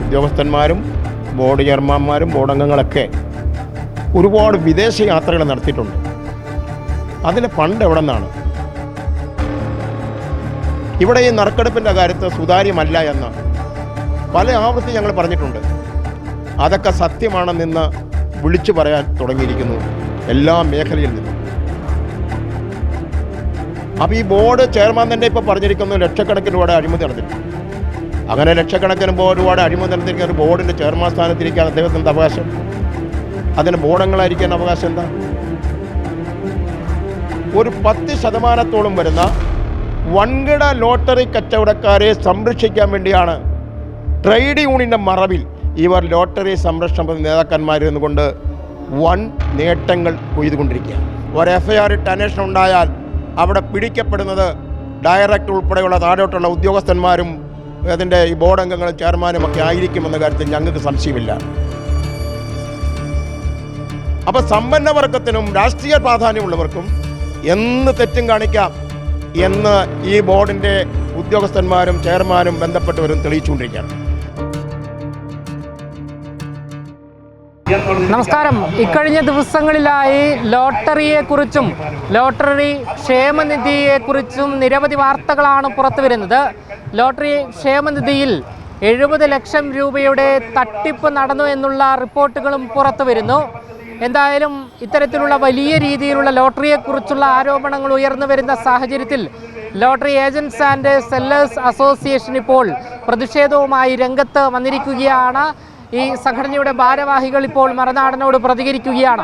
ഉദ്യോഗസ്ഥന്മാരും board ചെയർമാന്മാരും ബോർഡംഗങ്ങളൊക്കെ ഒരുപാട് വിദേശ യാത്രകൾ നടത്തിയിട്ടുണ്ട്. അതിന് ഫണ്ട് എവിടെ നിന്നാണ്? ഇവിടെ ഈ നറുക്കെടുപ്പിൻ്റെ കാര്യത്തിൽ സുതാര്യമല്ല എന്ന് പല ആവർത്തി ഞങ്ങൾ പറഞ്ഞിട്ടുണ്ട്. അതൊക്കെ സത്യമാണെന്ന് വിളിച്ചു പറയാൻ തുടങ്ങിയിരിക്കുന്നു എല്ലാ മേഖലയിൽ നിന്നും. അപ്പോൾ ഈ ബോർഡ് ചെയർമാൻ തന്നെ ഇപ്പോൾ പറഞ്ഞിരിക്കുന്നു ലക്ഷക്കണക്കിന് രൂപയുടെ അഴിമതി നടത്തിയിട്ടുണ്ട്. അങ്ങനെ ലക്ഷക്കണക്കിന് രൂപയുടെ അഴിമതി നടത്തിയിരിക്കുന്ന ഒരു ബോർഡിൻ്റെ ചെയർമാൻ സ്ഥാനത്തിരിക്കാൻ അദ്ദേഹത്തിൻ്റെ അവകാശം, അതിന് ബോർഡംഗങ്ങളായിരിക്കാൻ അവകാശം എന്താ? ഒരു 10% വരുന്ന വൻകിട ലോട്ടറി കച്ചവടക്കാരെ സംരക്ഷിക്കാൻ വേണ്ടിയാണ് ട്രേഡ് യൂണിയൻ്റെ മറവിൽ ഇവർ ലോട്ടറി സംരക്ഷണ നേതാക്കന്മാരിരുന്നു കൊണ്ട് വൻ നേട്ടങ്ങൾ കൊയ്തുകൊണ്ടിരിക്കുക. ഒരു FIR ഇട്ട് അന്വേഷണം ഉണ്ടായാൽ അവിടെ പിടിക്കപ്പെടുന്നത് ഡയറക്ടർ ഉൾപ്പെടെയുള്ള താഴോട്ടുള്ള ഉദ്യോഗസ്ഥന്മാരും അതിൻ്റെ ഈ ബോർഡ് അംഗങ്ങളും ചെയർമാനും ഒക്കെ ആയിരിക്കുമെന്ന കാര്യത്തിൽ ഞങ്ങൾക്ക് സംശയമില്ല. അപ്പോൾ സമ്പന്ന വർഗത്തിനും രാഷ്ട്രീയ പ്രാധാന്യമുള്ളവർക്കും എന്ന് തെറ്റും കാണിക്കാം എന്ന് ഈ ബോർഡിൻ്റെ ഉദ്യോഗസ്ഥന്മാരും ചെയർമാനും ബന്ധപ്പെട്ടവരും തെളിയിച്ചുകൊണ്ടിരിക്കുകയാണ്. നമസ്കാരം. ഇക്കഴിഞ്ഞ ദിവസങ്ങളിലായി ലോട്ടറിയെക്കുറിച്ചും ലോട്ടറി ക്ഷേമനിധിയെക്കുറിച്ചും നിരവധി വാർത്തകളാണ് പുറത്തു വരുന്നത്. ലോട്ടറി ക്ഷേമനിധിയിൽ 70 ലക്ഷം രൂപയുടെ തട്ടിപ്പ് നടന്നു എന്നുള്ള റിപ്പോർട്ടുകളും പുറത്തു വരുന്നു. എന്തായാലും ഇത്തരത്തിലുള്ള വലിയ രീതിയിലുള്ള ലോട്ടറിയെക്കുറിച്ചുള്ള ആരോപണങ്ങൾ ഉയർന്നു വരുന്ന സാഹചര്യത്തിൽ lottery agents and sellers association ഇപ്പോൾ പ്രതിഷേധവുമായി രംഗത്ത് വന്നിരിക്കുകയാണ്. ഈ സംഘടനയുടെ ഭാരവാഹികൾ ഇപ്പോൾ മറുനാടനോട് പ്രതികരിക്കുകയാണ്.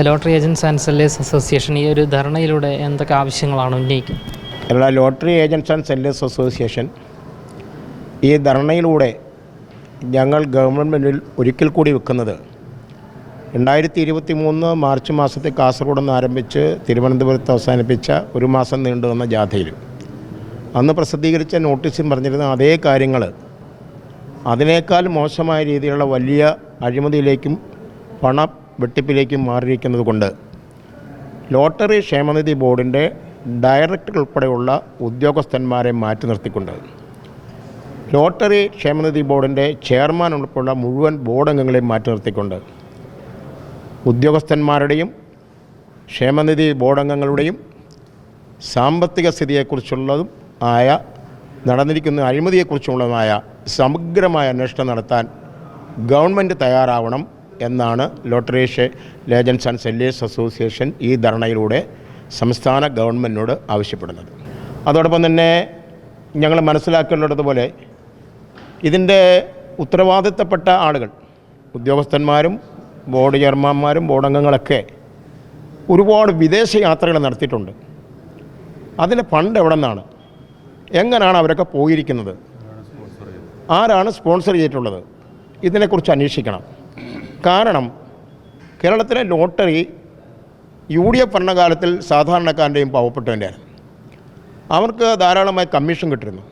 Lottery agents and sellers association ഈ ഒരു ധർണയിലൂടെ എന്തൊക്കെ ആവശ്യങ്ങളാണ് ഉന്നയിക്കുന്നത്? Lottery agents and sellers association ഈ ധർണയിലൂടെ ഞങ്ങൾ ഗവൺമെൻറ്റിൽ ഒരിക്കൽ കൂടി വെക്കുന്നത് 2023 മാർച്ച് മാസത്തിൽ കാസർഗോഡ് നിന്ന് ആരംഭിച്ച് തിരുവനന്തപുരത്ത് അവസാനിപ്പിച്ച ഒരു മാസം നീണ്ടുവന്ന ജാഥയിൽ അന്ന് പ്രസിദ്ധീകരിച്ച നോട്ടീസിൽ പറഞ്ഞിരുന്ന അതേ കാര്യങ്ങൾ അതിനേക്കാൾ മോശമായ രീതിയിലുള്ള വലിയ അഴിമതിയിലേക്കും പണ വെട്ടിപ്പിലേക്കും മാറിയിരിക്കുന്നത് കൊണ്ട് ലോട്ടറി ക്ഷേമനിധി ബോർഡിൻ്റെ ഡയറക്ടർ ഉൾപ്പെടെയുള്ള ഉദ്യോഗസ്ഥന്മാരെ മാറ്റി നിർത്തിക്കൊണ്ട് ലോട്ടറി ക്ഷേമനിധി ബോർഡിൻ്റെ ചെയർമാൻ ഉൾപ്പെടെയുള്ള മുഴുവൻ ബോർഡ് അംഗങ്ങളെയും മാറ്റി നിർത്തിക്കൊണ്ട് ഉദ്യോഗസ്ഥന്മാരുടെയും ക്ഷേമനിധി ബോർഡ് അംഗങ്ങളുടെയും സാമ്പത്തിക സ്ഥിതിയെക്കുറിച്ചുള്ളതും ആയ നടന്നിരിക്കുന്ന അഴിമതിയെക്കുറിച്ചുള്ളതുമായ സമഗ്രമായ അന്വേഷണം നടത്താൻ ഗവൺമെൻറ് തയ്യാറാവണം എന്നാണ് lottery agents and sellers association ഈ ധർണയിലൂടെ സംസ്ഥാന ഗവൺമെൻറ്റിനോട് ആവശ്യപ്പെടുന്നത്. അതോടൊപ്പം തന്നെ ഞങ്ങൾ മനസ്സിലാക്കേണ്ടതുപോലെ ഇതിൻ്റെ ഉത്തരവാദിത്തപ്പെട്ട ആളുകൾ ഉദ്യോഗസ്ഥന്മാരും ബോർഡ് ചെയർമാന്മാരും ബോർഡ് അംഗങ്ങളൊക്കെ ഒരുപാട് വിദേശ യാത്രകൾ നടത്തിയിട്ടുണ്ട്. അതിന് ഫണ്ട് എവിടെ നിന്നാണ്? എങ്ങനെയാണ് അവരൊക്കെ പോയിരിക്കുന്നത്? ആരാണ് സ്പോൺസർ ചെയ്തിട്ടുള്ളത്? ഇതിനെക്കുറിച്ച് അന്വേഷിക്കണം. കാരണം കേരളത്തിലെ ലോട്ടറി UDF ഭരണകാലത്തിൽ സാധാരണക്കാരൻ്റെയും പാവപ്പെട്ടവൻ്റെയാണ്. അവർക്ക് ധാരാളമായി കമ്മീഷൻ കിട്ടിയിരുന്നു.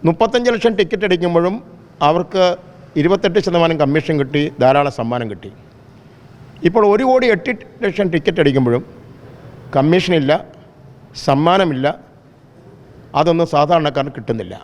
35 ലക്ഷം ടിക്കറ്റ് അടിക്കുമ്പോഴും അവർക്ക് 28% കമ്മീഷൻ കിട്ടി, ധാരാളം സമ്മാനം കിട്ടി. ഇപ്പോൾ 1,08,00,000 ടിക്കറ്റ് അടിക്കുമ്പോഴും കമ്മീഷനില്ല, സമ്മാനമില്ല, അതൊന്നും സാധാരണക്കാരന് കിട്ടുന്നില്ല.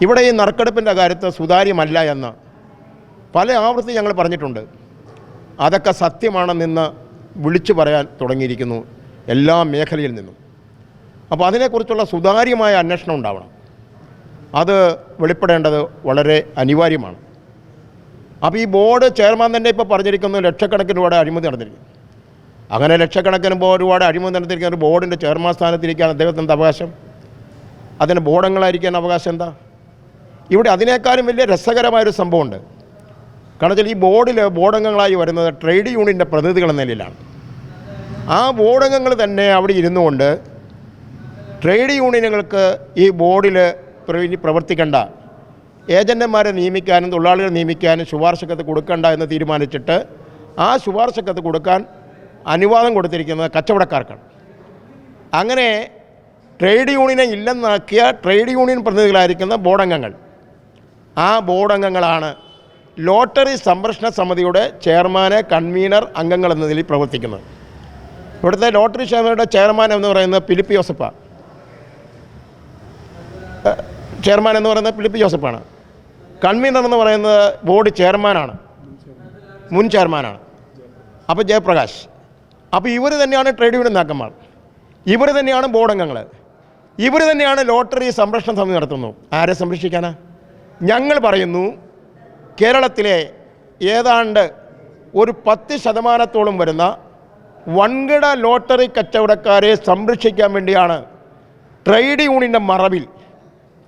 ഇവിടെ ഈ നറുക്കെടുപ്പിൻ്റെ കാര്യത്തിൽ സുതാര്യമല്ല എന്ന് പല ആവർത്തി ഞങ്ങൾ പറഞ്ഞിട്ടുണ്ട്. അതൊക്കെ സത്യമാണെന്ന് വിളിച്ചു പറയാൻ തുടങ്ങിയിരിക്കുന്നു എല്ലാ മേഖലയിൽ നിന്നും. അപ്പോൾ അതിനെക്കുറിച്ചുള്ള സുതാര്യമായ അന്വേഷണം ഉണ്ടാവണം. അത് വെളിപ്പെടേണ്ടത് വളരെ അനിവാര്യമാണ്. അപ്പോൾ ഈ ബോർഡ് ചെയർമാൻ തന്നെ ഇപ്പോൾ പറഞ്ഞിരിക്കുന്നു ലക്ഷക്കണക്കിന് രൂപയുടെ അഴിമതി നടന്നിരിക്കുന്നു. അങ്ങനെ ലക്ഷക്കണക്കിന് രൂപയുടെ അഴിമതി നടത്തിയിരിക്കുന്ന ഒരു ബോർഡിൻ്റെ ചെയർമാൻ സ്ഥാനത്തിരിക്കാൻ അദ്ദേഹത്തിൻ്റെ അവകാശം, അതിന് ബോർഡംഗങ്ങളായിരിക്കാൻ അവകാശം എന്താ? ഇവിടെ അതിനേക്കാളും വലിയ രസകരമായൊരു സംഭവമുണ്ട്. കാരണം വെച്ചാൽ ഈ ബോർഡിൽ ബോർഡംഗങ്ങളായി വരുന്നത് ട്രേഡ് യൂണിയൻ്റെ പ്രതിനിധികൾ എന്ന നിലയിലാണ്. ആ ബോർഡംഗങ്ങൾ തന്നെ അവിടെ ഇരുന്നുകൊണ്ട് ട്രേഡ് യൂണിയനുകൾക്ക് ഈ ബോർഡിൽ പ്രവർത്തിക്കേണ്ട ഏജൻറ്റന്മാരെ നിയമിക്കാനും തൊഴിലാളികളെ നിയമിക്കാനും ശുപാർശക്കത്ത് കൊടുക്കണ്ട എന്ന് തീരുമാനിച്ചിട്ട് ആ ശുപാർശക്കത്ത് കൊടുക്കാൻ അനുവാദം കൊടുത്തിരിക്കുന്നത് കച്ചവടക്കാർക്കാണ്. അങ്ങനെ ട്രേഡ് യൂണിയനെ ഇല്ലെന്നാക്കിയ ട്രേഡ് യൂണിയൻ പ്രതിനിധികളായിരിക്കുന്ന ബോർഡംഗങ്ങൾ, ആ ബോർഡംഗങ്ങളാണ് ലോട്ടറി സംരക്ഷണ സമിതിയുടെ ചെയർമാന്, കൺവീനർ, അംഗങ്ങൾ എന്ന നിലയിൽ പ്രവർത്തിക്കുന്നത്. ഇവിടുത്തെ ലോട്ടറി ക്ഷേമയുടെ ചെയർമാൻ എന്ന് പറയുന്നത് ഫിലിപ്പ് ജോസഫാണ്. കൺവീനർ എന്ന് പറയുന്നത് ബോർഡ് ചെയർമാനാണ്, മുൻ ചെയർമാനാണ്. അപ്പോൾ ജയപ്രകാശ്. അപ്പോൾ ഇവർ തന്നെയാണ് ട്രേഡ് യൂണിയൻ നേതാക്കന്മാർ, ഇവർ തന്നെയാണ് ബോർഡ് അംഗങ്ങൾ, ഇവർ തന്നെയാണ് ലോട്ടറി സംരക്ഷണ സമിതി നടത്തുന്നത്. ആരെ സംരക്ഷിക്കാനാ? ഞങ്ങൾ പറയുന്നു കേരളത്തിലെ ഏതാണ്ട് ഒരു 10% വരുന്ന വൻകിട ലോട്ടറി കച്ചവടക്കാരെ സംരക്ഷിക്കാൻ വേണ്ടിയാണ് ട്രേഡ് യൂണിയൻ്റെ മറവിൽ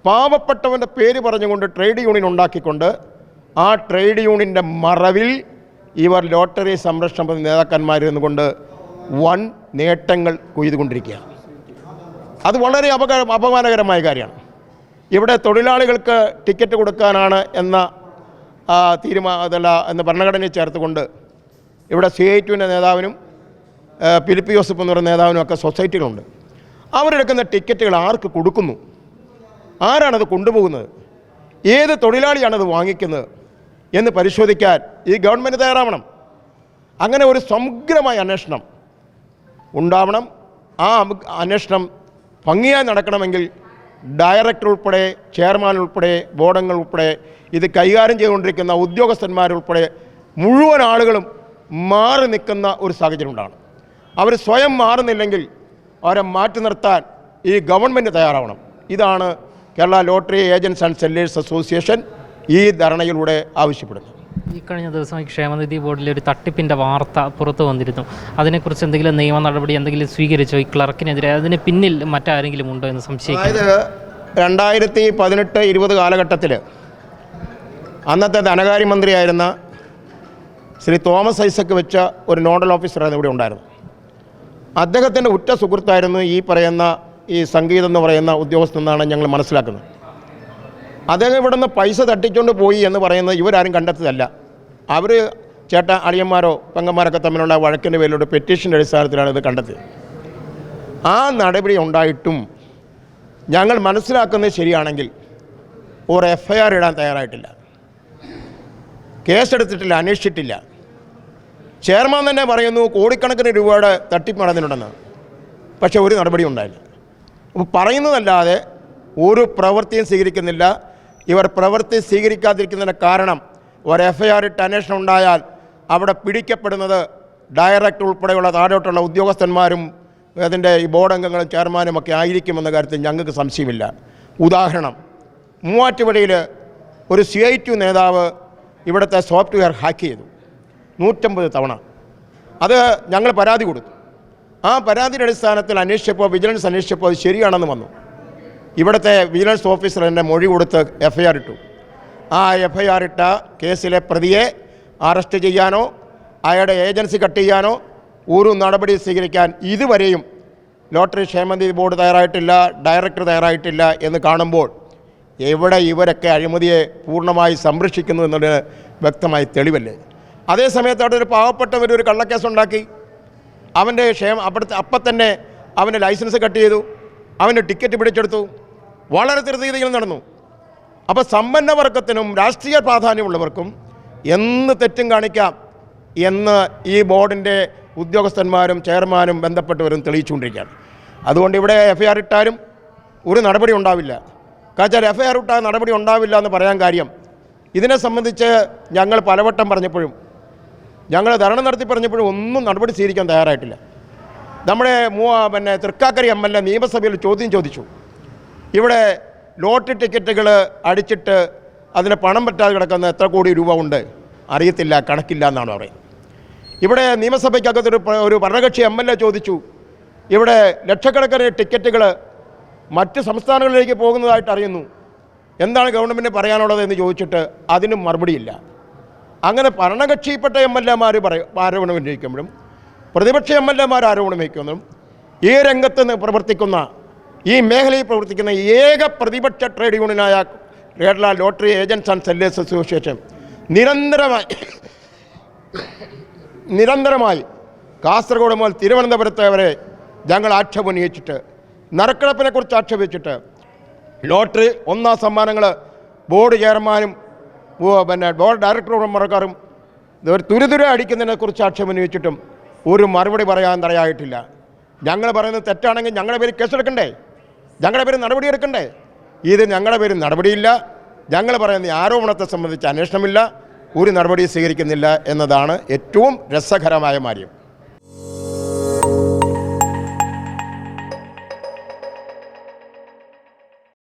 പാവപ്പെട്ടവൻ്റെ പേര് പറഞ്ഞുകൊണ്ട് ട്രേഡ് യൂണിയൻ ഉണ്ടാക്കിക്കൊണ്ട് ആ ട്രേഡ് യൂണിയൻ്റെ മറവിൽ ഇവർ ലോട്ടറി സംരക്ഷണ നേതാക്കന്മാരിൽ നിന്നുകൊണ്ട് വൻ നേട്ടങ്ങൾ കൊയ്തുകൊണ്ടിരിക്കുകയാണ്. അത് വളരെ അപമാനകരമായ കാര്യമാണ്. ഇവിടെ തൊഴിലാളികൾക്ക് ടിക്കറ്റ് കൊടുക്കാനാണ് എന്ന എന്ന ഭരണഘടനയെ ചേർത്തുകൊണ്ട് ഇവിടെ CITUവിൻ്റെ നേതാവിനും ഫിലിപ്പ് ജോസഫ് എന്ന് പറയുന്ന നേതാവിനും ഒക്കെ സൊസൈറ്റികളുണ്ട്. അവരെടുക്കുന്ന ടിക്കറ്റുകൾ ആർക്ക് കൊടുക്കുന്നു? ആരാണത് കൊണ്ടുപോകുന്നത്? ഏത് തൊഴിലാളിയാണത് വാങ്ങിക്കുന്നത് എന്ന് പരിശോധിക്കാൻ ഈ ഗവൺമെൻറ് തയ്യാറാവണം. അങ്ങനെ ഒരു സമഗ്രമായ അന്വേഷണം ഉണ്ടാവണം. ആ അന്വേഷണം ഭംഗിയായി നടക്കണമെങ്കിൽ ഡയറക്ടർ ഉൾപ്പെടെ, ചെയർമാൻ ഉൾപ്പെടെ, ബോർഡംഗങ്ങൾ ഉൾപ്പെടെ, ഇത് കൈകാര്യം ചെയ്തുകൊണ്ടിരിക്കുന്ന ഉദ്യോഗസ്ഥന്മാരുൾപ്പെടെ മുഴുവൻ ആളുകളും മാറി നിൽക്കുന്ന ഒരു സാഹചര്യം ഉണ്ടാകണം. അവർ സ്വയം മാറുന്നില്ലെങ്കിൽ അവരെ മാറ്റി നിർത്താൻ ഈ ഗവൺമെൻറ് തയ്യാറാവണം. ഇതാണ് Kerala lottery agents and sellers association ഈ ധർണയിലൂടെ ആവശ്യപ്പെടുന്നത്. ഈ കഴിഞ്ഞ ദിവസം ഈ ക്ഷേമനിധി ബോർഡിലെ ഒരു തട്ടിപ്പിൻ്റെ വാർത്ത പുറത്തു വന്നിരുന്നു. അതിനെക്കുറിച്ച് എന്തെങ്കിലും നിയമ നടപടി എന്തെങ്കിലും സ്വീകരിച്ചോ ഈ ക്ലർക്കിനെതിരെ? അതിന് പിന്നിൽ മറ്റാരെങ്കിലും ഉണ്ടോ എന്ന് സംശയിക്കുന്നു. അതായത് 2018-20 കാലഘട്ടത്തിൽ അന്നത്തെ ധനകാര്യമന്ത്രിയായിരുന്ന ശ്രീ തോമസ് ഐസക്ക് വെച്ച ഒരു നോഡൽ ഓഫീസറായിരുന്നു ഇവിടെ ഉണ്ടായിരുന്നു. അദ്ദേഹത്തിൻ്റെ ഉറ്റ സുഹൃത്തായിരുന്നു ഈ പറയുന്ന ഈ സംഗീതം എന്ന് പറയുന്ന ഉദ്യോഗസ്ഥനെന്നാണ് ഞങ്ങൾ മനസ്സിലാക്കുന്നത്. അദ്ദേഹം ഇവിടെ നിന്ന് പൈസ തട്ടിച്ചുകൊണ്ട് പോയി എന്ന് പറയുന്നത് ഇവരാരും കണ്ടെത്തതല്ല. അവർ അളിയന്മാരോ പെങ്ങന്മാരൊക്കെ തമ്മിലുള്ള വഴക്കിൻ്റെ പേരിലൂടെ പെറ്റീഷൻ്റെ അടിസ്ഥാനത്തിലാണ് ഇത് കണ്ടെത്തിയത്. ആ നടപടി ഉണ്ടായിട്ടും ഞങ്ങൾ മനസ്സിലാക്കുന്നത് ശരിയാണെങ്കിൽ ഒരു FIR ഇടാൻ തയ്യാറായിട്ടില്ല, കേസെടുത്തിട്ടില്ല, അന്വേഷിച്ചിട്ടില്ല. ചെയർമാൻ തന്നെ പറയുന്നു കോടിക്കണക്കിന് രൂപയുടെ തട്ടിപ്പ് നടന്നിട്ടുണ്ടെന്ന്. പക്ഷേ ഒരു നടപടി ഉണ്ടായില്ല. അപ്പോൾ പറയുന്നതല്ലാതെ ഒരു പ്രവൃത്തിയും സ്വീകരിക്കുന്നില്ല. ഇവർ പ്രവൃത്തി സ്വീകരിക്കാതിരിക്കുന്നതിന് കാരണം ഒരു FIR ഇട്ട് അന്വേഷണം ഉണ്ടായാൽ അവിടെ പിടിക്കപ്പെടുന്നത് ഡയറക്ടർ ഉൾപ്പെടെയുള്ള താഴോട്ടുള്ള ഉദ്യോഗസ്ഥന്മാരും അതിൻ്റെ ഈ ബോർഡ് അംഗങ്ങളും ചെയർമാനും ഒക്കെ ആയിരിക്കുമെന്ന കാര്യത്തിൽ ഞങ്ങൾക്ക് സംശയമില്ല. ഉദാഹരണം, മൂവാറ്റുപുഴയിൽ ഒരു CITU നേതാവ് ഇവിടുത്തെ സോഫ്റ്റ്വെയർ ഹാക്ക് ചെയ്തു 150 തവണ. അത് ഞങ്ങൾ പരാതി കൊടുത്തു. ആ പരാതിയുടെ അടിസ്ഥാനത്തിൽ അന്വേഷിച്ചപ്പോൾ, വിജിലൻസ് അന്വേഷിച്ചപ്പോൾ അത് ശരിയാണെന്ന് വന്നു. ഇവിടുത്തെ വിജിലൻസ് ഓഫീസർ എന്നെ മൊഴി കൊടുത്ത് FIR ഇട്ടു. ആ FIR ഇട്ട കേസിലെ പ്രതിയെ അറസ്റ്റ് ചെയ്യാനോ അയാളുടെ ഏജൻസി കട്ട് ചെയ്യാനോ ഒരു നടപടി സ്വീകരിക്കാൻ ഇതുവരെയും ലോട്ടറി ക്ഷേമനിധി ബോർഡ് തയ്യാറായിട്ടില്ല, ഡയറക്ടർ തയ്യാറായിട്ടില്ല എന്ന് കാണുമ്പോൾ എവിടെ ഇവരൊക്കെ അഴിമതിയെ പൂർണ്ണമായി സംരക്ഷിക്കുന്നു എന്നുള്ളത് വ്യക്തമായി തെളിവല്ലേ. അതേസമയത്ത് അവിടെ ഒരു പാവപ്പെട്ടവരൊരു കള്ളക്കേസുണ്ടാക്കി, അവൻ്റെ അപ്പം തന്നെ അവൻ്റെ ലൈസൻസ് കട്ട് ചെയ്തു, അവൻ്റെ ടിക്കറ്റ് പിടിച്ചെടുത്തു. വളരെ ധൃതിയിൽ നടന്നു. അപ്പോൾ സമ്പന്നവർഗത്തിനും രാഷ്ട്രീയ പ്രാധാന്യമുള്ളവർക്കും എന്ന് തെറ്റും കാണിക്കാം എന്ന് ഈ ബോർഡിൻ്റെ ഉദ്യോഗസ്ഥന്മാരും ചെയർമാനും ബന്ധപ്പെട്ടവരും തെളിയിച്ചുകൊണ്ടിരിക്കുകയാണ്. അതുകൊണ്ട് ഇവിടെ FIR ഇട്ടാലും ഒരു നടപടി ഉണ്ടാവില്ല. കാരണം FIR ഇട്ടാൽ നടപടി ഉണ്ടാവില്ല എന്ന് പറയാൻ കാര്യം, ഇതിനെ സംബന്ധിച്ച് ഞങ്ങൾ പലവട്ടം പറഞ്ഞപ്പോഴും, ഞങ്ങൾ ധർണ നടത്തി പറഞ്ഞപ്പോഴും ഒന്നും നടപടി സ്വീകരിക്കാൻ തയ്യാറായിട്ടില്ല. നമ്മുടെ തൃക്കാക്കര MLA നിയമസഭയിൽ ചോദ്യം ചോദിച്ചു. ഇവിടെ ലോട്ടറി ടിക്കറ്റുകൾ അടിച്ചിട്ട് അതിന് പണം പറ്റാതെ കിടക്കുന്ന എത്ര കോടി രൂപ ഉണ്ട് അറിയത്തില്ല, കണക്കില്ല എന്നാണ് പറയുന്നത്. ഇവിടെ നിയമസഭയ്ക്കകത്തൊരു ഭരണകക്ഷി MLA ചോദിച്ചു, ഇവിടെ ലക്ഷക്കണക്കിന് ടിക്കറ്റുകൾ മറ്റ് സംസ്ഥാനങ്ങളിലേക്ക് പോകുന്നതായിട്ട് അറിയുന്നു, എന്താണ് ഗവൺമെൻറ് പറയാനുള്ളത് എന്ന് ചോദിച്ചിട്ട് അതിനും മറുപടിയില്ല. അങ്ങനെ ഭരണകക്ഷിപ്പെട്ട MLAമാർ ആരോപണം ഉന്നയിക്കുമ്പോഴും പ്രതിപക്ഷ MLAമാർ ആരോപണം വയ്ക്കുന്നതും ഈ രംഗത്ത് പ്രവർത്തിക്കുന്ന, ഈ മേഖലയിൽ പ്രവർത്തിക്കുന്ന ഏക പ്രതിപക്ഷ ട്രേഡ് യൂണിയനായ Kerala lottery agents and sellers association നിരന്തരമായി കാസർഗോഡ് മുതൽ തിരുവനന്തപുരത്ത് വരെ ഞങ്ങൾ ആക്ഷേപം ഉന്നയിച്ചിട്ട്, നറുക്കെടുപ്പിനെക്കുറിച്ച് ആക്ഷേപിച്ചിട്ട്, ലോട്ടറി ഒന്നാം സമ്മാനങ്ങൾ ബോർഡ് ചെയർമാനും ബോർഡ് ഡയറക്ടർമാർക്കാരും തുരുതുര അടിക്കുന്നതിനെക്കുറിച്ച് ആക്ഷേപം ഉന്നയിച്ചിട്ടും ഒരു മറുപടി പറയാൻ തയ്യാറായിട്ടില്ല. ഞങ്ങൾ പറയുന്നത് തെറ്റാണെങ്കിൽ ഞങ്ങളുടെ പേര് കേസെടുക്കണ്ടേ, ഞങ്ങളുടെ പേര് നടപടിയെടുക്കണ്ടേ? ഇത് ഞങ്ങളുടെ പേര് നടപടിയില്ല. ഞങ്ങൾ പറയുന്ന ഈ ആരോപണത്തെ സംബന്ധിച്ച് അന്വേഷണമില്ല, ഒരു നടപടി സ്വീകരിക്കുന്നില്ല എന്നതാണ് ഏറ്റവും രസകരമായ കാര്യം.